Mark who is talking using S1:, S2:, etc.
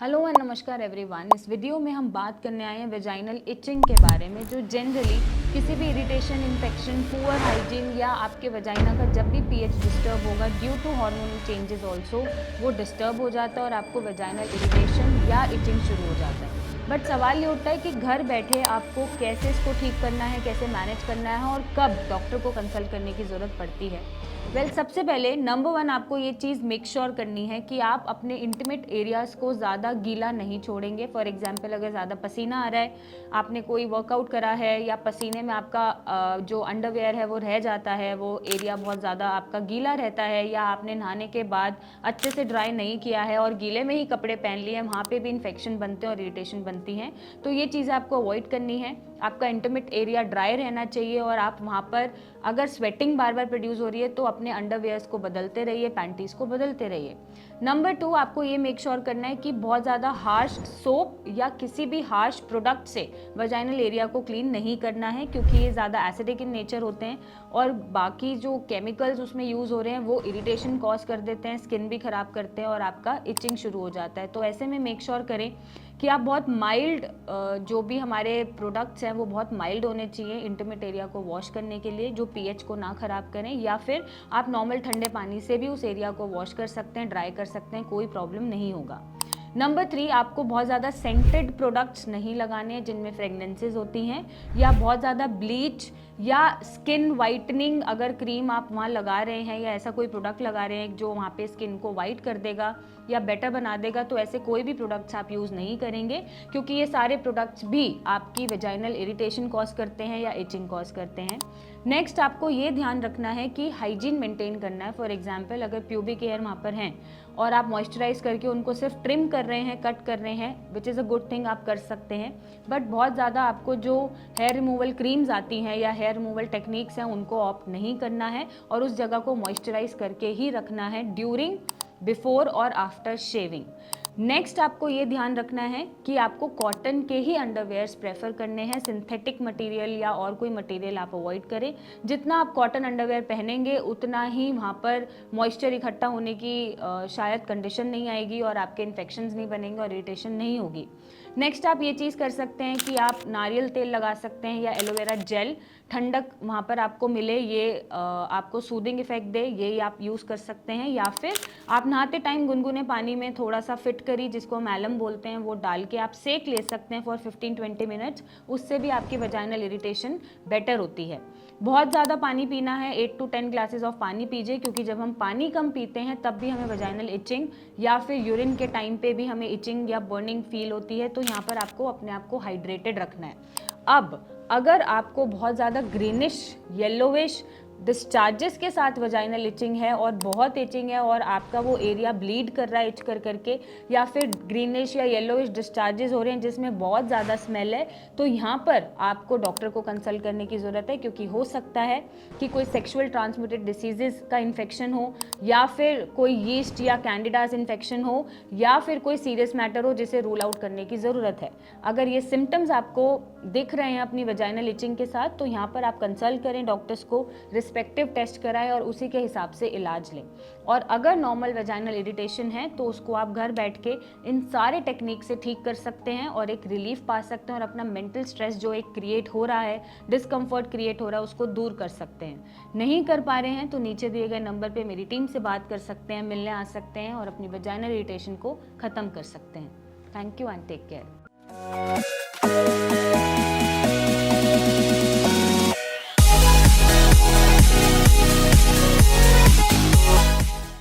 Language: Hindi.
S1: हेलो एंड नमस्कार एवरीवन। इस वीडियो में हम बात करने आए हैं वेजाइनल इचिंग के बारे में, जो जनरली किसी भी इरिटेशन, इन्फेक्शन, पुअर हाइजीन या आपके वेजाइना का जब भी पीएच डिस्टर्ब होगा due to hormonal changes also वो डिस्टर्ब हो जाता है और आपको वेजाइनल इरिटेशन या इचिंग शुरू हो जाता है। बट सवाल ये उठता है कि घर बैठे आपको कैसे इसको ठीक करना है, कैसे मैनेज करना है और कब डॉक्टर को कंसल्ट करने की ज़रूरत पड़ती है। सबसे पहले नंबर 1 आपको ये चीज़ मेक श्योर करनी है कि आप अपने इंटीमेट एरियाज़ को ज़्यादा गीला नहीं छोड़ेंगे। फॉर एग्जांपल, अगर ज़्यादा पसीना आ रहा है, आपने कोई वर्कआउट करा है या पसीने में आपका जो अंडरवेयर है वो रह जाता है, वो एरिया बहुत ज़्यादा आपका गीला रहता है, या आपने नहाने के बाद अच्छे से ड्राई नहीं किया है और गीले में ही कपड़े पहन लिए हैं, वहाँ पे भी इन्फेक्शन बनते हैं और इरिटेशन बनती हैं। तो ये चीज़ें आपको अवॉइड करनी है। आपका इंटीमेट एरिया ड्राई रहना चाहिए और आप वहाँ पर अगर स्वेटिंग बार बार प्रोड्यूस हो रही है तो अपने अंडरवेयर्स को बदलते रहिए, पैंटीज़ को बदलते रहिए। नंबर 2, आपको ये मेक श्योर करना है कि बहुत ज़्यादा हार्श सोप या किसी भी हार्श प्रोडक्ट से वजाइनल एरिया को क्लीन नहीं करना है, क्योंकि ये ज़्यादा एसिडिक इन नेचर होते हैं और बाकी जो केमिकल्स उसमें यूज़ हो रहे हैं वो इरिटेशन कॉज कर देते हैं, स्किन भी ख़राब करते हैं और आपका इचिंग शुरू हो जाता है। तो ऐसे में मेक श्योर करें कि आप बहुत माइल्ड, जो भी हमारे प्रोडक्ट्स हैं वो बहुत माइल्ड होने चाहिए इंटीमेट एरिया को वॉश करने के लिए, जो पीएच को ना ख़राब करें, या फिर आप नॉर्मल ठंडे पानी से भी उस एरिया को वॉश कर सकते हैं, ड्राई कर सकते हैं, कोई प्रॉब्लम नहीं होगा। नंबर 3, आपको बहुत ज़्यादा सेंटेड प्रोडक्ट्स नहीं लगाने हैं जिनमें फ्रेगनेंसेज होती हैं, या बहुत ज़्यादा ब्लीच या स्किन वाइटनिंग अगर क्रीम आप वहाँ लगा रहे हैं या ऐसा कोई प्रोडक्ट लगा रहे हैं जो वहाँ पे स्किन को वाइट कर देगा या बेटर बना देगा, तो ऐसे कोई भी प्रोडक्ट्स आप यूज़ नहीं करेंगे, क्योंकि ये सारे प्रोडक्ट्स भी आपकी वेजाइनल इरिटेशन कॉज करते हैं या इचिंग कॉज करते हैं। नेक्स्ट, आपको ये ध्यान रखना है कि हाइजीन मेंटेन करना है। फॉर एग्जांपल, अगर प्यूबिक हेयर वहाँ पर हैं और आप मॉइस्चराइज करके उनको सिर्फ ट्रिम कर रहे हैं, कट कर रहे हैं, which is a good thing, आप कर सकते हैं। बट बहुत ज़्यादा आपको जो हेयर रिमूवल क्रीम्स आती हैं या हेयर रिमूवल टेक्निक्स हैं उनको ऑप्ट नहीं करना है और उस जगह को मॉइस्चराइज करके ही रखना है ड्यूरिंग, बिफोर और आफ्टर शेविंग। नेक्स्ट, आपको ये ध्यान रखना है कि आपको कॉटन के ही अंडरवेयर्स प्रेफर करने हैं, सिंथेटिक मटेरियल या और कोई मटेरियल आप अवॉइड करें। जितना आप कॉटन अंडरवेयर पहनेंगे उतना ही वहाँ पर मॉइस्चर इकट्ठा होने की शायद कंडीशन नहीं आएगी और आपके इन्फेक्शंस नहीं बनेंगे और इरिटेशन नहीं होगी। नेक्स्ट, आप ये चीज़ कर सकते हैं कि आप नारियल तेल लगा सकते हैं या एलोवेरा जेल, ठंडक वहाँ पर आपको मिले, ये आपको सूदिंग इफेक्ट दे, ये आप यूज़ कर सकते हैं। या फिर आप नहाते टाइम गुनगुने पानी में थोड़ा सा फिटकरी, जिसको हम एलम बोलते हैं, वो डाल के आप सेक ले सकते हैं फॉर 15-20 मिनट्स। उससे भी आपकी वजाइनल इरिटेशन बेटर होती है। बहुत ज़्यादा पानी पीना है, 8 to 10 ग्लासेस ऑफ पानी पीजिए, क्योंकि जब हम पानी कम पीते हैं तब भी हमें वजाइनल इचिंग या फिर यूरिन के टाइम पे भी हमें इचिंग या बर्निंग फील होती है। तो यहाँ पर आपको अपने आप को हाइड्रेटेड रखना है। अब अगर आपको बहुत ज़्यादा ग्रीनिश, येलोविश डिस्चार्जेस के साथ वजाइनल इचिंग है और बहुत इचिंग है और आपका वो एरिया ब्लीड कर रहा है इच कर करके, या फिर ग्रीनिश या येलोइश डिस्चार्जेस हो रहे हैं जिसमें बहुत ज़्यादा स्मेल है, तो यहाँ पर आपको डॉक्टर को कंसल्ट करने की ज़रूरत है, क्योंकि हो सकता है कि कोई सेक्सुअल ट्रांसमिटेड डिसीजेस का इन्फेक्शन हो, या फिर कोई यीस्ट या कैंडिडास इन्फेक्शन हो, या फिर कोई सीरियस मैटर हो जिसे रूल आउट करने की ज़रूरत है। अगर ये सिम्टम्स आपको दिख रहे हैं अपनी वजाइनल इचिंग के साथ, तो यहाँ पर आप कंसल्ट करें डॉक्टर्स को, रिस्पेक्टिव टेस्ट कराएं और उसी के हिसाब से इलाज लें। और अगर नॉर्मल वजाइनल इरिटेशन है तो उसको आप घर बैठ के इन सारे टेक्निक से ठीक कर सकते हैं और एक रिलीफ पा सकते हैं और अपना मेंटल स्ट्रेस जो एक क्रिएट हो रहा है, डिस्कम्फर्ट क्रिएट हो रहा है, उसको दूर कर सकते हैं। नहीं कर पा रहे हैं तो नीचे दिए गए नंबर पे मेरी टीम से बात कर सकते हैं, मिलने आ सकते हैं और अपनी वजाइनल इरिटेशन को ख़त्म कर सकते हैं। Thank you and take care.